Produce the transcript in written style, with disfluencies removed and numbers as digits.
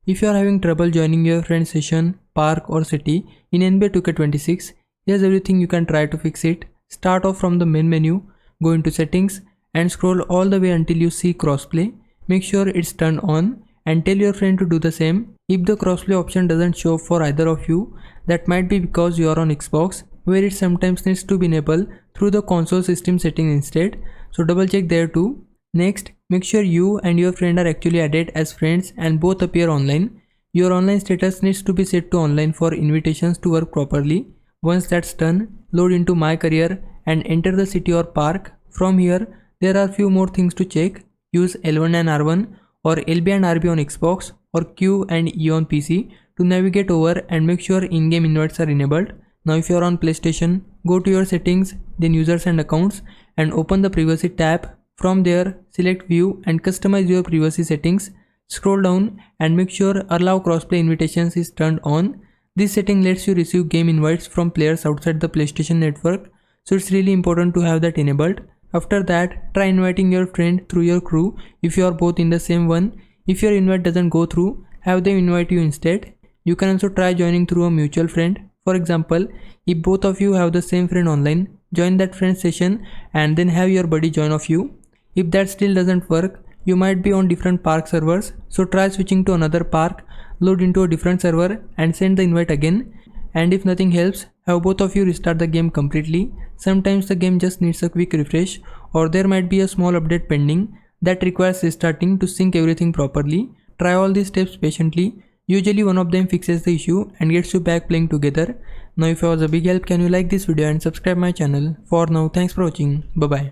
If you are having trouble joining your friend's session, park or city in NBA 2K26, here's everything you can try to fix it. Start off from the main menu, go into settings and scroll all the way until you see crossplay. Make sure it's turned on and tell your friend to do the same. If the crossplay option doesn't show up for either of you, that might be because you are on Xbox, where it sometimes needs to be enabled through the console system setting instead. So double check there too. Next, make sure you and your friend are actually added as friends and both appear online. Your online status needs to be set to online for invitations to work properly. Once that's done, load into My Career and enter the city or park. From here, there are few more things to check. Use L1 and R1 or LB and RB on Xbox or Q and E on PC to navigate over and make sure in-game invites are enabled. Now if you are on PlayStation, go to your settings, then users and accounts and open the privacy tab. From there, select view and customize your privacy settings. Scroll down and make sure allow crossplay invitations is turned on. This setting lets you receive game invites from players outside the PlayStation network, so it's really important to have that enabled. After that, try inviting your friend through your crew if you are both in the same one. If your invite doesn't go through, have them invite you instead. You can also try joining through a mutual friend. For example, if both of you have the same friend online, join that friend's session and then have your buddy join of you. If that still doesn't work, you might be on different park servers, so try switching to another park, load into a different server and send the invite again. And if nothing helps, have both of you restart the game completely. Sometimes the game just needs a quick refresh, or there might be a small update pending that requires restarting to sync everything properly. Try all these steps patiently. Usually one of them fixes the issue and gets you back playing together. Now if I was a big help, can you like this video and subscribe my channel. For now, thanks for watching. Bye bye.